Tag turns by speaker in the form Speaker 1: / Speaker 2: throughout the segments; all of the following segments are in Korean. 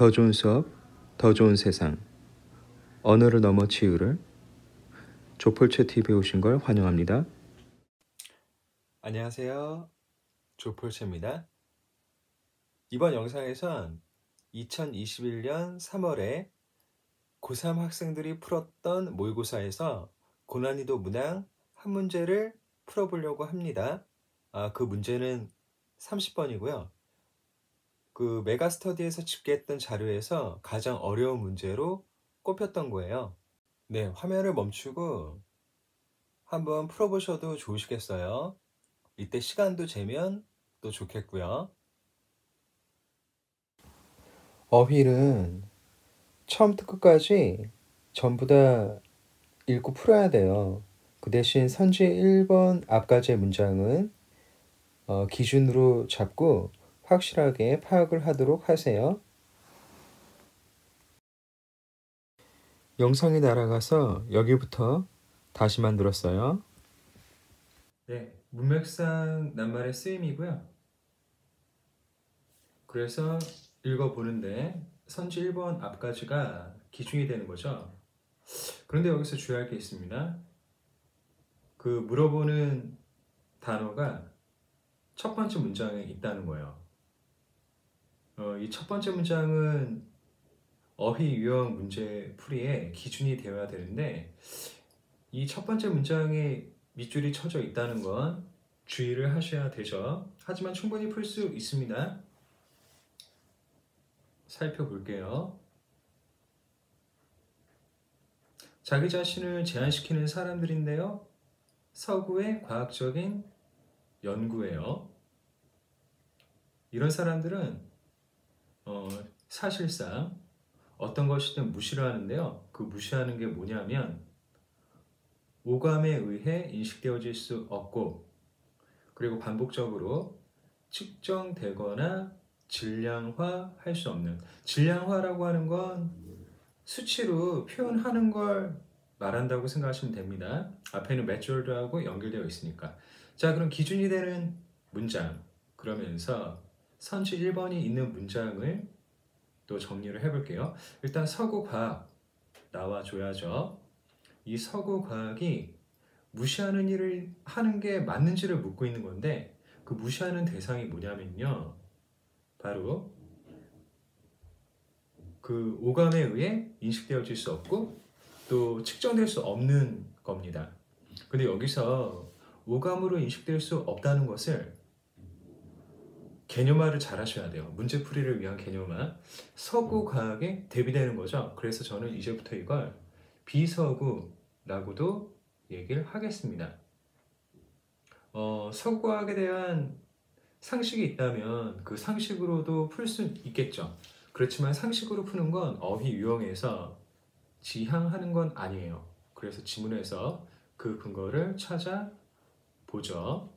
Speaker 1: 더 좋은 수업, 더 좋은 세상. 언어를 넘어 치유를. 조폴체 TV에 오신 걸 환영합니다. 안녕하세요. 조폴체입니다. 이번 영상에선 2021년 3월에 고3 학생들이 풀었던 모의고사에서 고난이도 문항 한 문제를 풀어보려고 합니다. 그 문제는 30번이고요. 그 메가스터디에서 집계했던 자료에서 가장 어려운 문제로 꼽혔던 거예요. 네, 화면을 멈추고 한번 풀어보셔도 좋으시겠어요. 이때 시간도 재면 또 좋겠고요. 어휘는 처음부터 끝까지 전부 다 읽고 풀어야 돼요. 그 대신 선지 1번 앞까지의 문장은 기준으로 잡고 확실하게 파악을 하도록 하세요. 영상이 날아가서 여기부터 다시 만들었어요. 네, 문맥상 낱말의 쓰임이고요. 그래서 읽어보는데 선지 1번 앞까지가 기준이 되는 거죠. 그런데 여기서 주의할 게 있습니다. 그 물어보는 단어가 첫 번째 문장에 있다는 거예요. 이 첫 번째 문장은 어휘 유형 문제 풀이의 기준이 되어야 되는데 이 첫 번째 문장에 밑줄이 쳐져 있다는 건 주의를 하셔야 되죠. 하지만 충분히 풀 수 있습니다. 살펴볼게요. 자기 자신을 제한시키는 사람들인데요. 서구의 과학적인 연구예요. 이런 사람들은 사실상 어떤 것이든 무시를 하는데요. 그 무시하는 게 뭐냐면 오감에 의해 인식되어질 수 없고 그리고 반복적으로 측정되거나 질량화할 수 없는, 질량화라고 하는 건 수치로 표현하는 걸 말한다고 생각하시면 됩니다. 앞에는 메저드하고 연결되어 있으니까. 자, 그럼 기준이 되는 문장, 그러면서 선지 1번이 있는 문장을 또 정리를 해볼게요. 일단 서구 과학 나와줘야죠. 이 서구 과학이 무시하는 일을 하는 게 맞는지를 묻고 있는 건데 그 무시하는 대상이 뭐냐면요. 바로 그 오감에 의해 인식되어질 수 없고 또 측정될 수 없는 겁니다. 근데 여기서 오감으로 인식될 수 없다는 것을 개념화를 잘 하셔야 돼요. 문제풀이를 위한 개념화. 서구 과학에 대비되는 거죠. 그래서 저는 이제부터 이걸 비서구라고도 얘기를 하겠습니다. 서구 과학에 대한 상식이 있다면 그 상식으로도 풀 수 있겠죠. 그렇지만 상식으로 푸는 건 어휘 유형에서 지향하는 건 아니에요. 그래서 지문에서 그 근거를 찾아보죠.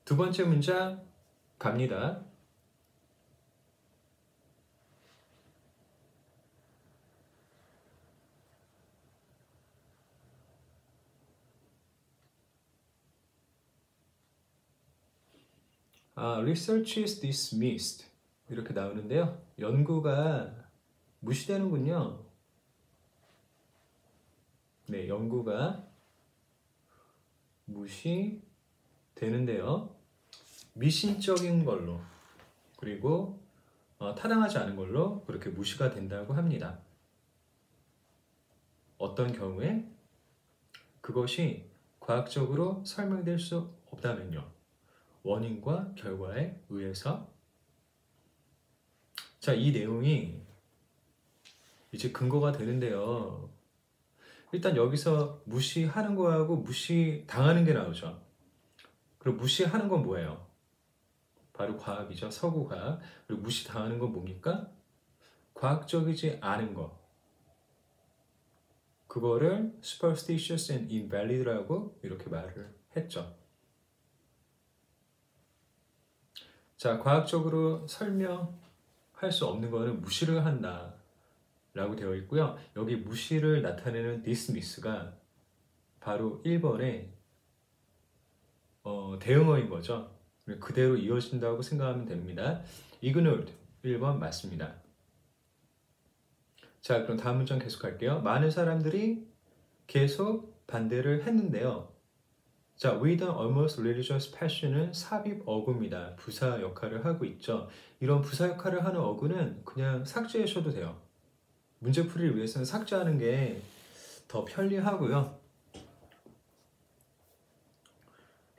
Speaker 1: 두 번째 문장 갑니다. Research is dismissed 이렇게 나오는데요. 연구가 무시되는군요. 네, 연구가 무시되는데요. 미신적인 걸로 그리고 타당하지 않은 걸로 그렇게 무시가 된다고 합니다. 어떤 경우에 그것이 과학적으로 설명될 수 없다면요. 원인과 결과에 의해서. 자, 이 내용이 이제 근거가 되는데요. 일단 여기서 무시하는 거하고 무시당하는 게 나오죠. 그리고 무시하는 건 뭐예요? 바로 과학이죠. 서구 과학. 그리고 무시당하는 건 뭡니까? 과학적이지 않은 거. 그거를 superstitious and invalid라고 이렇게 말을 했죠. 자, 과학적으로 설명할 수 없는 거는 무시를 한다 라고 되어 있고요. 여기 무시를 나타내는 dismiss가 바로 1번의 대응어인 거죠. 그대로 이어진다고 생각하면 됩니다. ignored, 1번 맞습니다. 자, 그럼 다음 문장 계속할게요. 많은 사람들이 계속 반대를 했는데요. 자, with an almost religious passion은 삽입 어구입니다. 부사 역할을 하고 있죠. 이런 부사 역할을 하는 어구는 그냥 삭제하셔도 돼요. 문제풀이를 위해서는 삭제하는 게 더 편리하고요.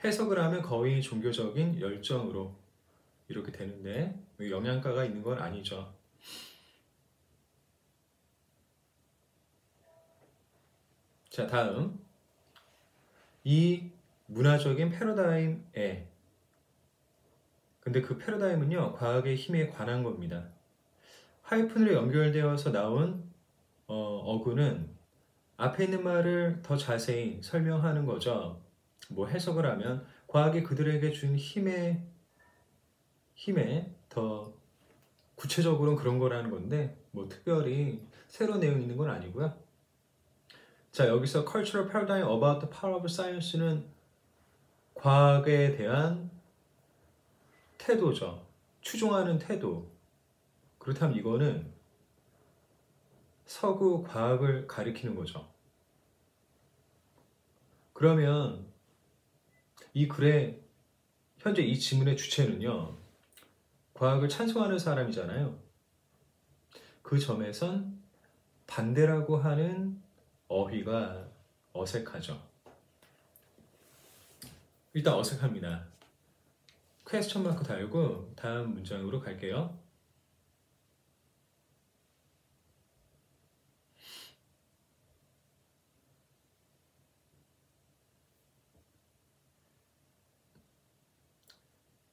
Speaker 1: 해석을 하면 거의 종교적인 열정으로 이렇게 되는데 영양가가 있는 건 아니죠. 자, 다음 이 문화적인 패러다임에 근데 그 패러다임은요 과학의 힘에 관한 겁니다. 하이픈으로 연결되어서 나온 어구는 앞에 있는 말을 더 자세히 설명하는 거죠. 뭐 해석을 하면 과학이 그들에게 준 힘에 더 구체적으로는 그런 거라는 건데 뭐 특별히 새로운 내용이 있는 건 아니고요. 자, 여기서 cultural paradigm about the power of science는 과학에 대한 태도죠. 추종하는 태도. 그렇다면 이거는 서구 과학을 가리키는 거죠. 그러면 이 글의 현재 이 지문의 주체는요. 과학을 찬송하는 사람이잖아요. 그 점에선 반대라고 하는 어휘가 어색하죠. 일단 어색합니다. 퀘스천 마크 달고 다음 문장으로 갈게요.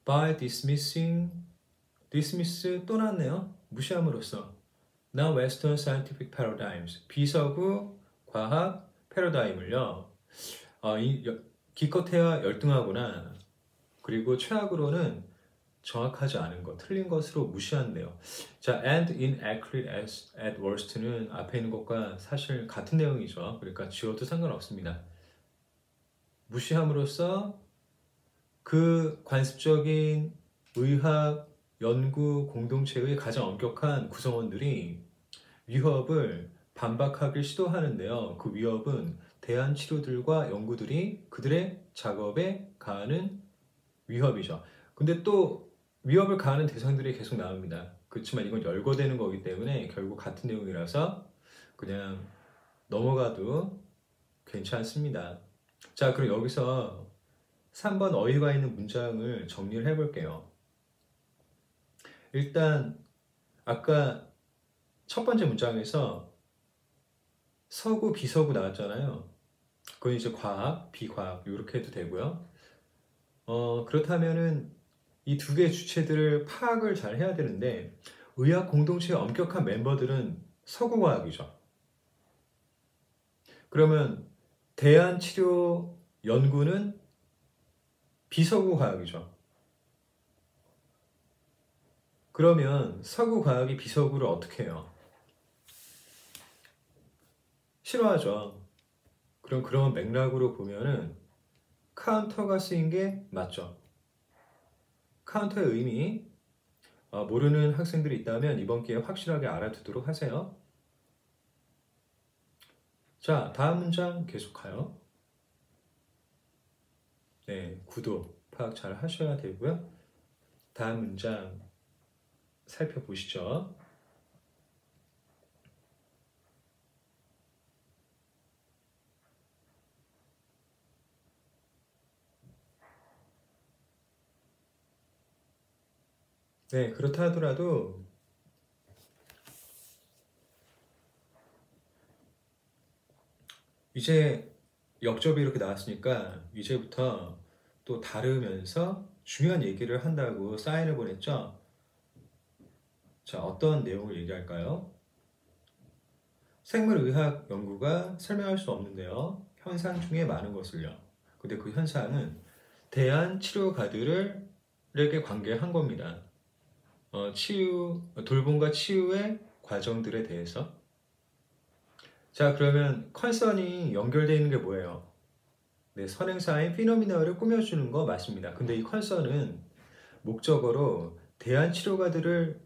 Speaker 1: By dismiss 또 나왔네요. 무시함으로써 Now Western Scientific Paradigms 비서구 과학 패러다임을요. 기껏해야 열등하거나 그리고 최악으로는 정확하지 않은 것, 틀린 것으로 무시한대요. 자, and inaccurate at worst는 앞에 있는 것과 사실 같은 내용이죠. 그러니까 지워도 상관없습니다. 무시함으로써 그 관습적인 의학 연구 공동체의 가장 엄격한 구성원들이 위협을 반박하길 시도하는데요. 그 위협은 대안 치료들과 연구들이 그들의 작업에 가하는 위협이죠. 근데 또 위협을 가하는 대상들이 계속 나옵니다. 그렇지만 이건 열거되는 거기 때문에 결국 같은 내용이라서 그냥 넘어가도 괜찮습니다. 자, 그럼 여기서 3번 어휘가 있는 문장을 정리를 해볼게요. 일단 아까 첫 번째 문장에서 서구, 비서구 나왔잖아요. 그건 이제 과학, 비과학 이렇게 해도 되고요. 그렇다면은 이 두 개의 주체들을 파악을 잘 해야 되는데 의학 공동체의 엄격한 멤버들은 서구과학이죠. 그러면 대안치료 연구는 비서구과학이죠. 그러면 서구과학이 비서구를 어떻게 해요? 싫어하죠. 그럼 그런 맥락으로 보면은 카운터가 쓰인 게 맞죠. 카운터의 의미 모르는 학생들이 있다면 이번 기회에 확실하게 알아두도록 하세요. 자, 다음 문장 계속해요. 네, 구도 파악 잘 하셔야 되고요. 다음 문장 살펴보시죠. 네, 그렇다 하더라도 이제 역접이 이렇게 나왔으니까 이제부터 또 다루면서 중요한 얘기를 한다고 사인을 보냈죠. 자, 어떤 내용을 얘기할까요? 생물의학 연구가 설명할 수 없는데요. 현상 중에 많은 것을요. 근데 그 현상은 대한 치료가들에게 관계한 겁니다. 돌봄과 치유의 과정들에 대해서. 자, 그러면 컨선이 연결되어 있는 게 뭐예요? 네, 선행사인 피노미널을 꾸며주는 거 맞습니다. 근데 이 컨선은 목적어로 대한 치료가들을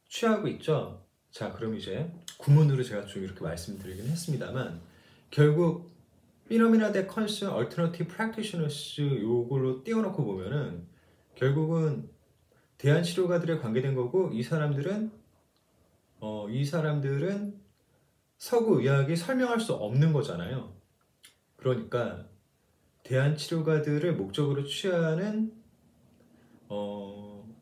Speaker 1: 취하고 있죠. 자, 그럼 이제 구문으로 제가 좀 이렇게 말씀드리긴 했습니다만 결국 피노미나 데 컨션 얼터너티브 프랙티셔너스 요걸로 띄워놓고 보면은 결국은 대한 치료가들에 관계된 거고 이 사람들은 서구 의학이 설명할 수 없는 거잖아요. 그러니까 대한 치료가들을 목적으로 취하는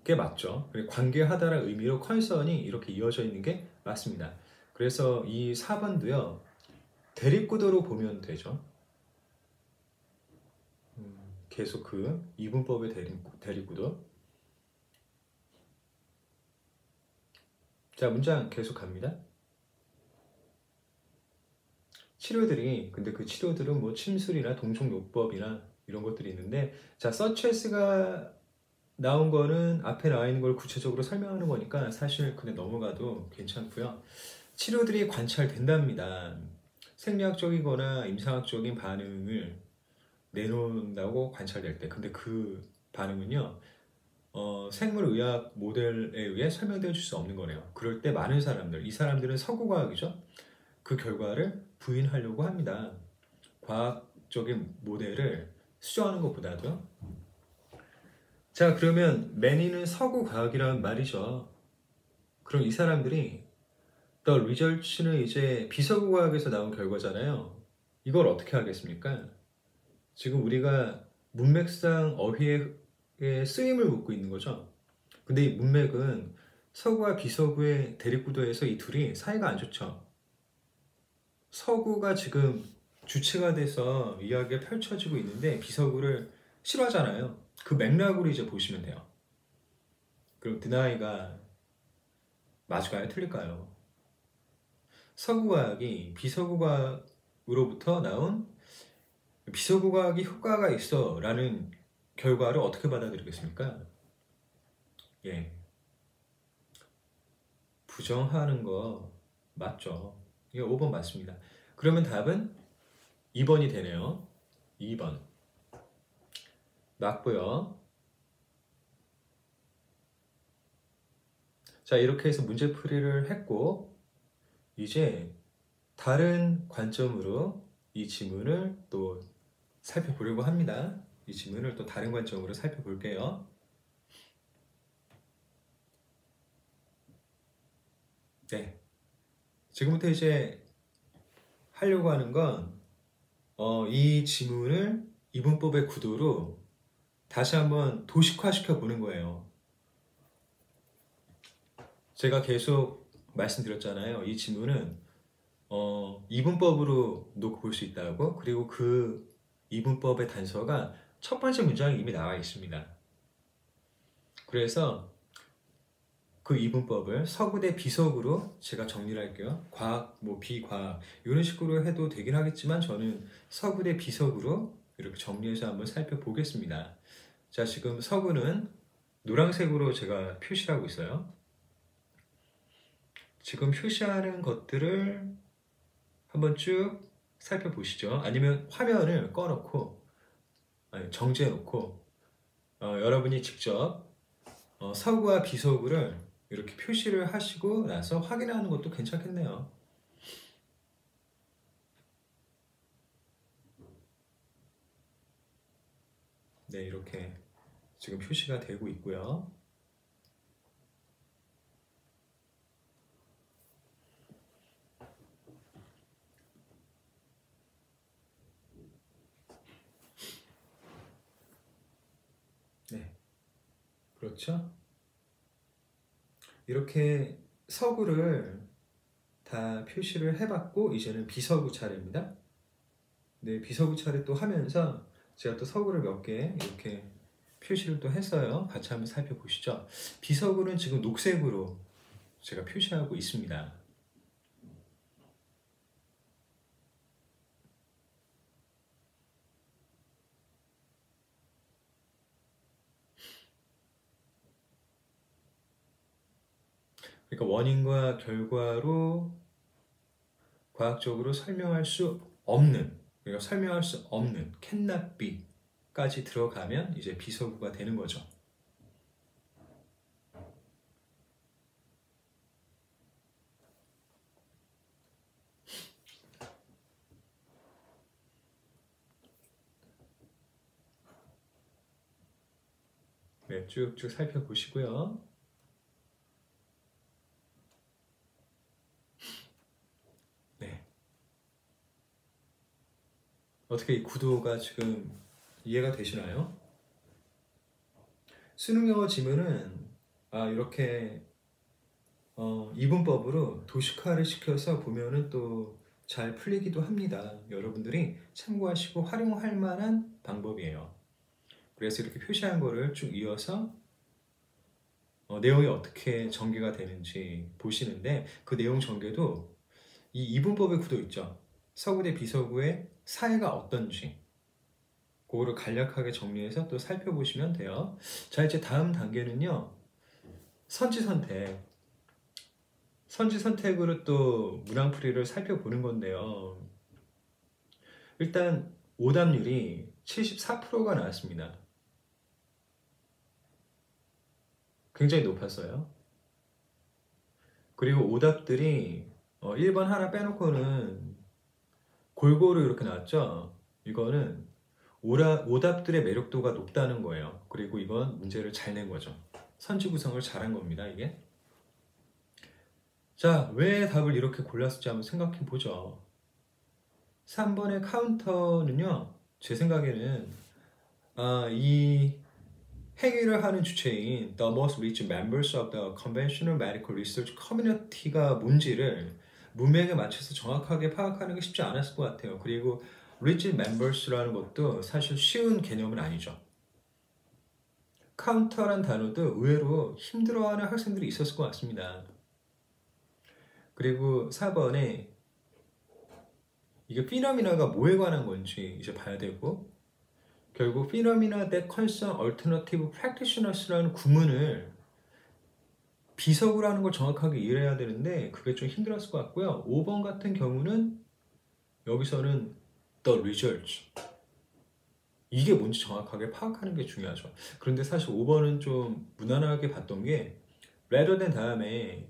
Speaker 1: 게 맞죠. 그리고 관계하다라는 의미로 컨선이 이렇게 이어져 있는 게 맞습니다. 그래서 이 4번도요. 대립구도로 보면 되죠. 계속 그 이분법의 대립구도. 자, 문장 계속 갑니다. 치료들이 근데 그 치료들은 뭐 침술이나 동종요법이나 이런 것들이 있는데 자, 서체스가 나온 거는 앞에 나와 있는 걸 구체적으로 설명하는 거니까 사실 그냥 넘어가도 괜찮고요. 치료들이 관찰된답니다. 생리학적이거나 임상학적인 반응을 내놓는다고 관찰될 때 근데 그 반응은요 생물의학 모델에 의해 설명되어 줄 수 없는 거네요. 그럴 때 많은 사람들, 이 사람들은 서구과학이죠. 그 결과를 부인하려고 합니다. 과학적인 모델을 수정하는 것보다도. 자, 그러면 매니는 서구과학이란 말이죠. 그럼 이 사람들이 The Results는 이제 비서구과학에서 나온 결과잖아요. 이걸 어떻게 하겠습니까? 지금 우리가 문맥상 어휘의 쓰임을 묻고 있는 거죠. 근데 이 문맥은 서구와 비서구의 대립구도에서 이 둘이 사이가 안 좋죠. 서구가 지금 주체가 돼서 이야기가 펼쳐지고 있는데 비서구를 싫어하잖아요. 그 맥락으로 이제 보시면 돼요. 그럼 드나이가 맞을까요? 틀릴까요? 서구과학이 비서구과학으로부터 나온 비서구과학이 효과가 있어 라는 결과를 어떻게 받아들이겠습니까? 예, 부정하는 거 맞죠? 이게 5번 맞습니다. 그러면 답은 2번이 되네요. 2번 맞고요. 자, 이렇게 해서 문제풀이를 했고 이제 다른 관점으로 이 지문을 또 살펴보려고 합니다. 이 지문을 또 다른 관점으로 살펴볼게요. 네, 지금부터 이제 하려고 하는 건 이 지문을 이분법의 구도로 다시 한번 도식화시켜 보는 거예요. 제가 계속 말씀드렸잖아요. 이 지문은 이분법으로 놓고 볼 수 있다고. 그리고 그 이분법의 단서가 첫 번째 문장에 이미 나와 있습니다. 그래서 그 이분법을 서구 대 비서구로 제가 정리를 할게요. 과학, 뭐 비과학 이런 식으로 해도 되긴 하겠지만 저는 서구 대 비서구로 이렇게 정리해서 한번 살펴보겠습니다. 자, 지금 서구는 노란색으로 제가 표시를 하고 있어요. 지금 표시하는 것들을 한번 쭉 살펴보시죠. 아니면 화면을 꺼놓고 정지해 놓고 여러분이 직접 서구와 비서구를 이렇게 표시를 하시고 나서 확인하는 것도 괜찮겠네요. 네, 이렇게 지금 표시가 되고 있고요. 네, 그렇죠. 이렇게 서구를 다 표시를 해봤고 이제는 비서구 차례입니다. 네, 비서구 차례 또 하면서 제가 또 서구를 몇 개 이렇게 표시를 또 했어요. 같이 한번 살펴보시죠. 비서구는 지금 녹색으로 제가 표시하고 있습니다. 그러니까 원인과 결과로 과학적으로 설명할 수 없는, 그러니까 설명할 수 없는 cannot be까지 들어가면 이제 비서구가 되는 거죠. 네, 쭉쭉 살펴보시고요. 네, 어떻게 이 구도가 지금 이해가 되시나요? 수능 영어 지문은 이렇게 이분법으로 도식화를 시켜서 보면은 또 잘 풀리기도 합니다. 여러분들이 참고하시고 활용할 만한 방법이에요. 그래서 이렇게 표시한 거를 쭉 이어서 내용이 어떻게 전개가 되는지 보시는데, 그 내용 전개도 이 이분법의 구도 있죠. 서구 대 비서구의 사이가 어떤지 그거를 간략하게 정리해서 또 살펴보시면 돼요. 자, 이제 다음 단계는요, 선지 선택. 선지 선택으로 또 문항풀이를 살펴보는 건데요. 일단 오답률이 74%가 나왔습니다. 굉장히 높았어요. 그리고 오답들이 1번 하나 빼놓고는 골고루 이렇게 나왔죠. 이거는 오답들의 매력도가 높다는 거예요. 그리고 이건 문제를 잘 낸 거죠. 선지 구성을 잘한 겁니다, 이게. 자, 왜 답을 이렇게 골랐을지 한번 생각해 보죠. 3번의 카운터는요, 제 생각에는 이 행위를 하는 주체인 The most rich members of the conventional medical research community가 뭔지를 문맥에 맞춰서 정확하게 파악하는 게 쉽지 않았을 것 같아요. 그리고 rich members라는 것도 사실 쉬운 개념은 아니죠. 카운터란 단어도 의외로 힘들어하는 학생들이 있었을 것 같습니다. 그리고 4번에 이게 피노미나가 뭐에 관한 건지 이제 봐야 되고, 결국 피노미나 that concern alternative practitioners라는 구문을 비석으로 하는 걸 정확하게 이해해야 되는데 그게 좀 힘들었을 것 같고요. 5번 같은 경우는 여기서는 the results, 이게 뭔지 정확하게 파악하는 게 중요하죠. 그런데 사실 5번은 좀 무난하게 봤던 게 rather than 다음에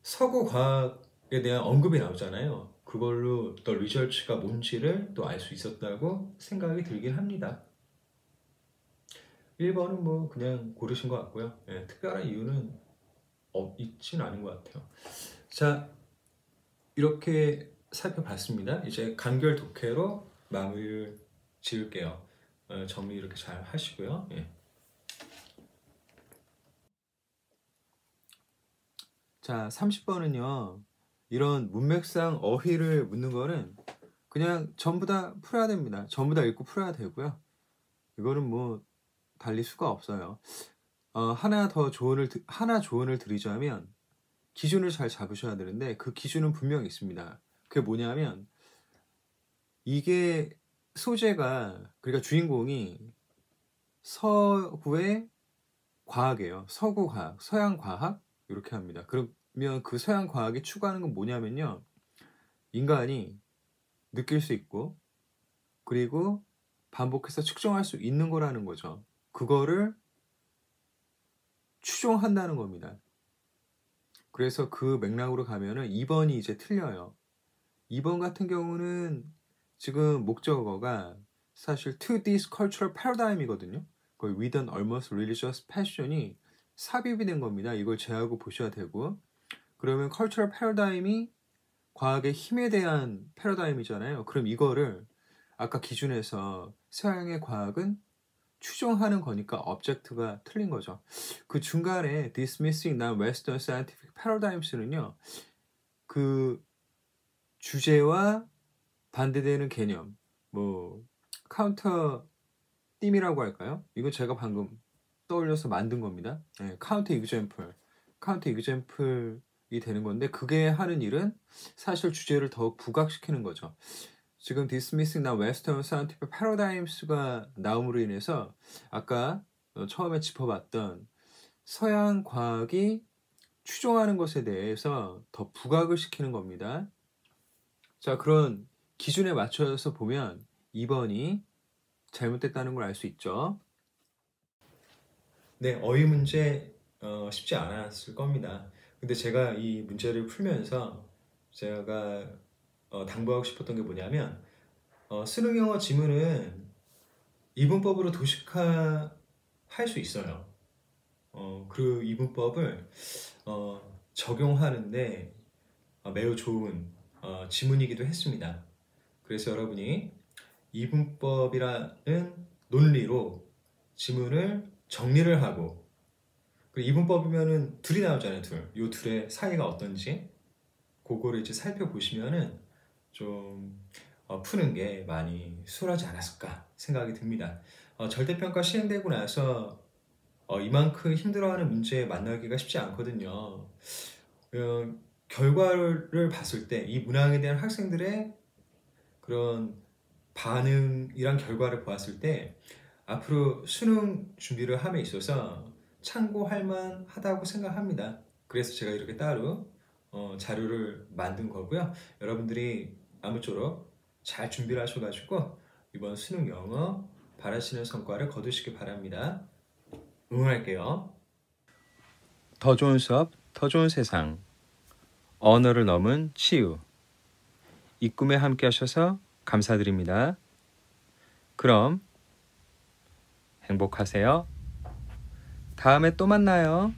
Speaker 1: 서구 과학에 대한 언급이 나오잖아요. 그걸로 the results가 뭔지를 또 알 수 있었다고 생각이 들긴 합니다. 1번은 뭐 그냥 고르신 것 같고요. 예, 특별한 이유는 있진 않은 것 같아요. 자, 이렇게 살펴봤습니다. 이제 간결 독해로 마무리를 지을게요. 정리 이렇게 잘 하시고요. 예. 자, 30번은요. 이런 문맥상 어휘를 묻는 거는 그냥 전부 다 풀어야 됩니다. 전부 다 읽고 풀어야 되고요. 이거는 뭐 달리 수가 없어요. 하나 조언을 드리자면 기준을 잘 잡으셔야 되는데 그 기준은 분명히 있습니다. 그게 뭐냐면 이게 소재가, 그러니까 주인공이 서구의 과학이에요. 서구 과학, 서양 과학 이렇게 합니다. 그러면 그 서양 과학이 추구하는 건 뭐냐면요. 인간이 느낄 수 있고 그리고 반복해서 측정할 수 있는 거라는 거죠. 그거를 추종한다는 겁니다. 그래서 그 맥락으로 가면은 2번이 이제 틀려요. 2번 같은 경우는 지금 목적어가 사실 to this cultural paradigm이거든요. 거의 with an almost religious passion이 삽입이 된 겁니다. 이걸 제하고 보셔야 되고, 그러면 cultural paradigm이 과학의 힘에 대한 패러다임이잖아요. 그럼 이거를 아까 기준에서 서양의 과학은 추종하는 거니까 object가 틀린 거죠. 그 중간에 dismissing non-Western scientific paradigms는요. 그 주제와 반대되는 개념, 뭐 카운터 띠이라고 할까요? 이거 제가 방금 떠올려서 만든 겁니다. 네, 카운터 이그젬플이 되는 건데 그게 하는 일은 사실 주제를 더욱 부각시키는 거죠. 지금 dismissing now Western scientific paradigms가 나옴으로 인해서 아까 처음에 짚어봤던 서양 과학이 추종하는 것에 대해서 더 부각을 시키는 겁니다. 자, 그런 기준에 맞춰서 보면 2번이 잘못됐다는 걸 알 수 있죠. 네, 어휘 문제 쉽지 않았을 겁니다. 근데 제가 이 문제를 풀면서 제가 당부하고 싶었던 게 뭐냐면 수능 영어 지문은 이분법으로 도식화 할 수 있어요. 그 이분법을 적용하는데 매우 좋은 지문이기도 했습니다. 그래서 여러분이 이분법이라는 논리로 지문을 정리를 하고, 그리고 이분법이면은 둘이 나오잖아요. 요 둘의 사이가 어떤지 그거를 이제 살펴보시면은 좀 푸는 게 많이 수월하지 않았을까 생각이 듭니다. 절대평가 시행되고 나서 이만큼 힘들어하는 문제 만나기가 쉽지 않거든요. 결과를 봤을 때 이 문항에 대한 학생들의 그런 반응이란 결과를 보았을 때 앞으로 수능 준비를 함에 있어서 참고할 만하다고 생각합니다. 그래서 제가 이렇게 따로 자료를 만든 거고요. 여러분들이 아무쪼록 잘 준비를 하셔가지고 이번 수능 영어 바라시는 성과를 거두시기 바랍니다. 응원할게요. 더 좋은 수업, 더 좋은 세상. 언어를 넘은 치유. 이 꿈에 함께 하셔서 감사드립니다. 그럼 행복하세요. 다음에 또 만나요.